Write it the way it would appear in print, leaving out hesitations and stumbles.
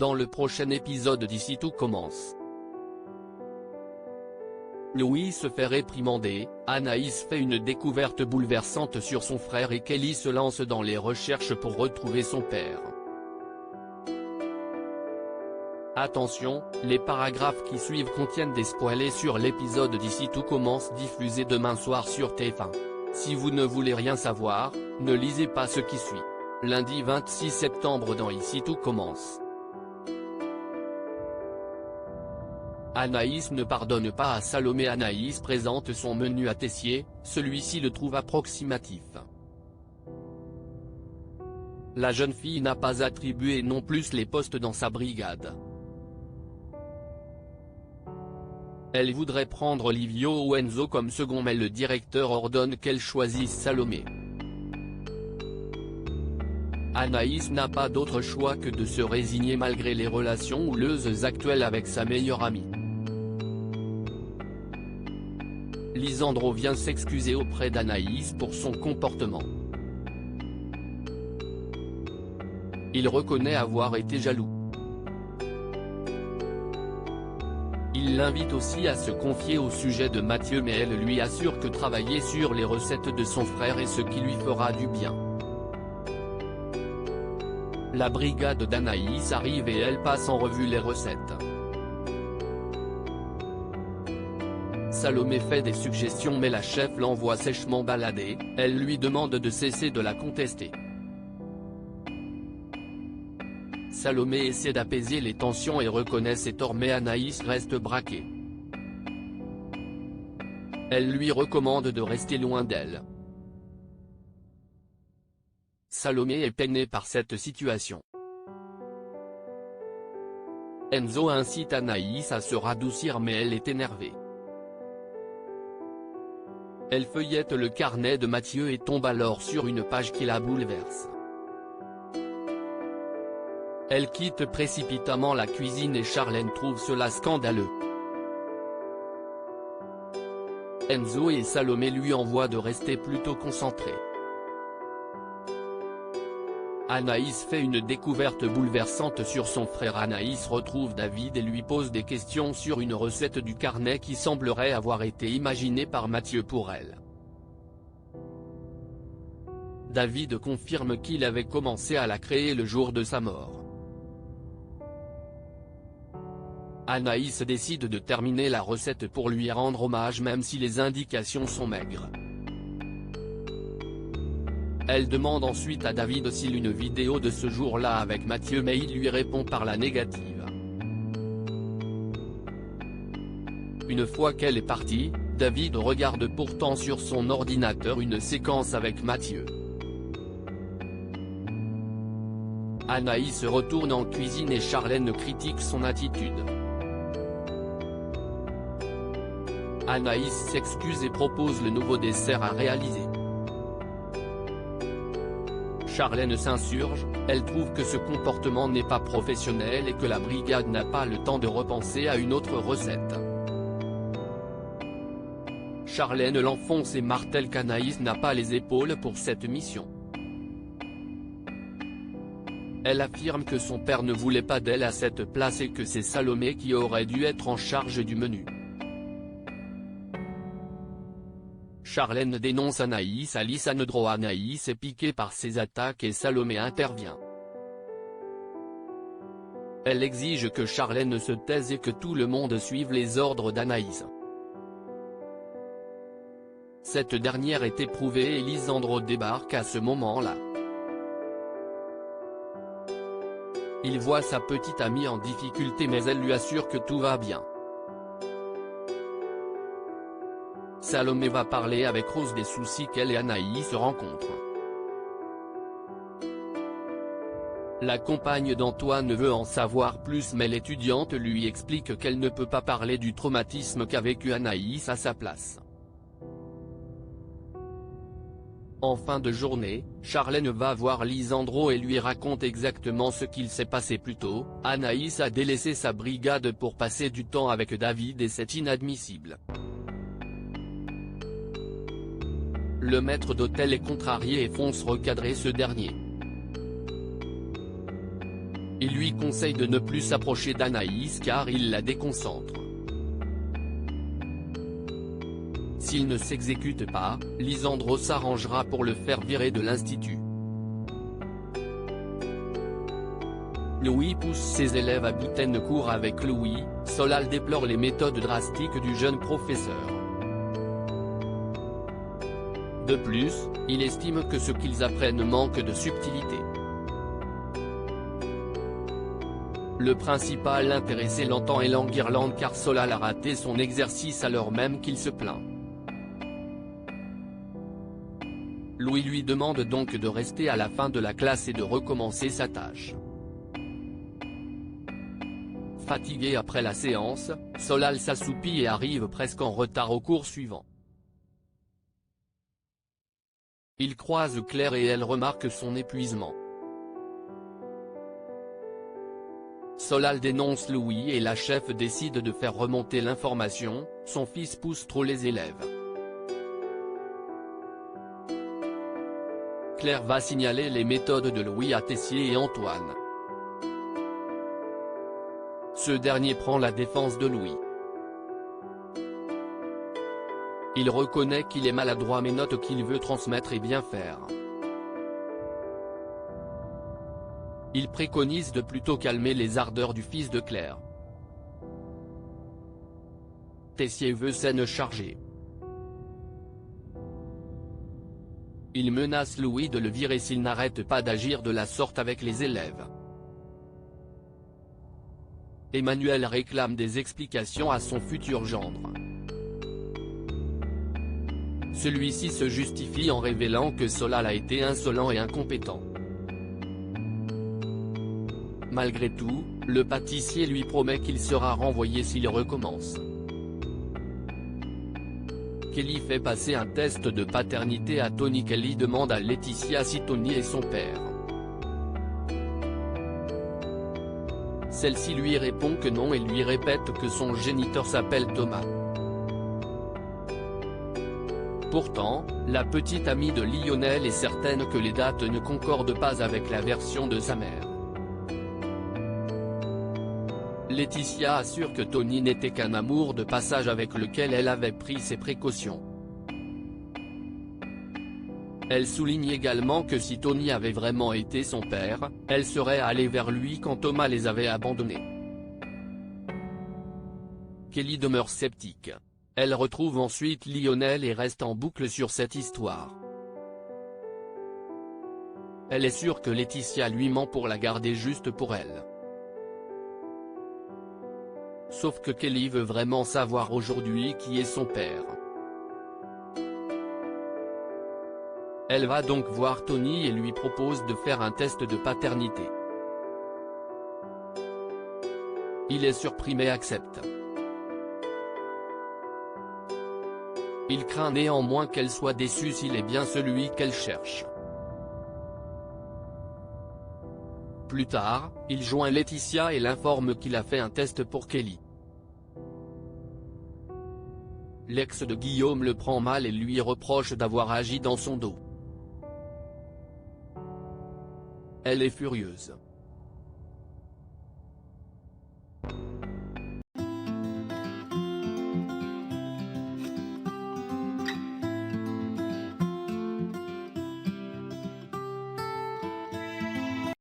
Dans le prochain épisode d'Ici tout commence. Louis se fait réprimander, Anaïs fait une découverte bouleversante sur son frère et Kelly se lance dans les recherches pour retrouver son père. Attention, les paragraphes qui suivent contiennent des spoilers sur l'épisode d'Ici tout commence diffusé demain soir sur TF1. Si vous ne voulez rien savoir, ne lisez pas ce qui suit. Lundi 26 septembre dans Ici tout commence. Anaïs ne pardonne pas à Salomé. Anaïs présente son menu à Tessier, celui-ci le trouve approximatif. La jeune fille n'a pas attribué non plus les postes dans sa brigade. Elle voudrait prendre Livio ou Enzo comme second mais le directeur ordonne qu'elle choisisse Salomé. Anaïs n'a pas d'autre choix que de se résigner malgré les relations houleuses actuelles avec sa meilleure amie. Lisandro vient s'excuser auprès d'Anaïs pour son comportement. Il reconnaît avoir été jaloux. Il l'invite aussi à se confier au sujet de Mathieu mais elle lui assure que travailler sur les recettes de son frère est ce qui lui fera du bien. La brigade d'Anaïs arrive et elle passe en revue les recettes. Salomé fait des suggestions mais la chef l'envoie sèchement balader, elle lui demande de cesser de la contester. Salomé essaie d'apaiser les tensions et reconnaît ses torts mais Anaïs reste braquée. Elle lui recommande de rester loin d'elle. Salomé est peinée par cette situation. Enzo incite Anaïs à se radoucir mais elle est énervée. Elle feuillette le carnet de Mathieu et tombe alors sur une page qui la bouleverse. Elle quitte précipitamment la cuisine et Charlène trouve cela scandaleux. Enzo et Salomé lui envoient de rester plutôt concentrés. Anaïs fait une découverte bouleversante sur son frère. Anaïs retrouve David et lui pose des questions sur une recette du carnet qui semblerait avoir été imaginée par Mathieu pour elle. David confirme qu'il avait commencé à la créer le jour de sa mort. Anaïs décide de terminer la recette pour lui rendre hommage même si les indications sont maigres. Elle demande ensuite à David s'il a une vidéo de ce jour-là avec Mathieu mais il lui répond par la négative. Une fois qu'elle est partie, David regarde pourtant sur son ordinateur une séquence avec Mathieu. Anaïs retourne en cuisine et Charlène critique son attitude. Anaïs s'excuse et propose le nouveau dessert à réaliser. Charlène s'insurge, elle trouve que ce comportement n'est pas professionnel et que la brigade n'a pas le temps de repenser à une autre recette. Charlène l'enfonce et martèle qu'Anaïs n'a pas les épaules pour cette mission. Elle affirme que son père ne voulait pas d'elle à cette place et que c'est Salomé qui aurait dû être en charge du menu. Charlène dénonce Anaïs à Lisandro. Anaïs est piquée par ses attaques et Salomé intervient. Elle exige que Charlène se taise et que tout le monde suive les ordres d'Anaïs. Cette dernière est éprouvée et Lisandro débarque à ce moment-là. Il voit sa petite amie en difficulté mais elle lui assure que tout va bien. Salomé va parler avec Rose des soucis qu'elle et Anaïs rencontrent. La compagne d'Antoine veut en savoir plus mais l'étudiante lui explique qu'elle ne peut pas parler du traumatisme qu'a vécu Anaïs à sa place. En fin de journée, Charlène va voir Lisandro et lui raconte exactement ce qu'il s'est passé plus tôt. Anaïs a délaissé sa brigade pour passer du temps avec David et c'est inadmissible. Le maître d'hôtel est contrarié et fonce recadrer ce dernier. Il lui conseille de ne plus s'approcher d'Anaïs car il la déconcentre. S'il ne s'exécute pas, Lisandro s'arrangera pour le faire virer de l'institut. Louis pousse ses élèves à bout de cours avec Louis. Solal déplore les méthodes drastiques du jeune professeur. De plus, il estime que ce qu'ils apprennent manque de subtilité. Le principal intéressé l'entend et l'enguirlande car Solal a raté son exercice alors même qu'il se plaint. Louis lui demande donc de rester à la fin de la classe et de recommencer sa tâche. Fatigué après la séance, Solal s'assoupit et arrive presque en retard au cours suivant. Il croise Claire et elle remarque son épuisement. Solal dénonce Louis et la chef décide de faire remonter l'information. Son fils pousse trop les élèves. Claire va signaler les méthodes de Louis à Tessier et Antoine. Ce dernier prend la défense de Louis. Il reconnaît qu'il est maladroit mais note qu'il veut transmettre et bien faire. Il préconise de plutôt calmer les ardeurs du fils de Claire. Tessier veut scène chargée. Il menace Louis de le virer s'il n'arrête pas d'agir de la sorte avec les élèves. Emmanuel réclame des explications à son futur gendre. Celui-ci se justifie en révélant que Solal a été insolent et incompétent. Malgré tout, le pâtissier lui promet qu'il sera renvoyé s'il recommence. Kelly fait passer un test de paternité à Tony. Kelly demande à Laetitia si Tony est son père. Celle-ci lui répond que non et lui répète que son géniteur s'appelle Thomas. Pourtant, la petite amie de Lionel est certaine que les dates ne concordent pas avec la version de sa mère. Laetitia assure que Tony n'était qu'un amour de passage avec lequel elle avait pris ses précautions. Elle souligne également que si Tony avait vraiment été son père, elle serait allée vers lui quand Thomas les avait abandonnés. Kelly demeure sceptique. Elle retrouve ensuite Lionel et reste en boucle sur cette histoire. Elle est sûre que Laetitia lui ment pour la garder juste pour elle. Sauf que Kelly veut vraiment savoir aujourd'hui qui est son père. Elle va donc voir Tony et lui propose de faire un test de paternité. Il est surpris mais accepte. Il craint néanmoins qu'elle soit déçue s'il est bien celui qu'elle cherche. Plus tard, il joint Laetitia et l'informe qu'il a fait un test pour Kelly. L'ex de Guillaume le prend mal et lui reproche d'avoir agi dans son dos. Elle est furieuse.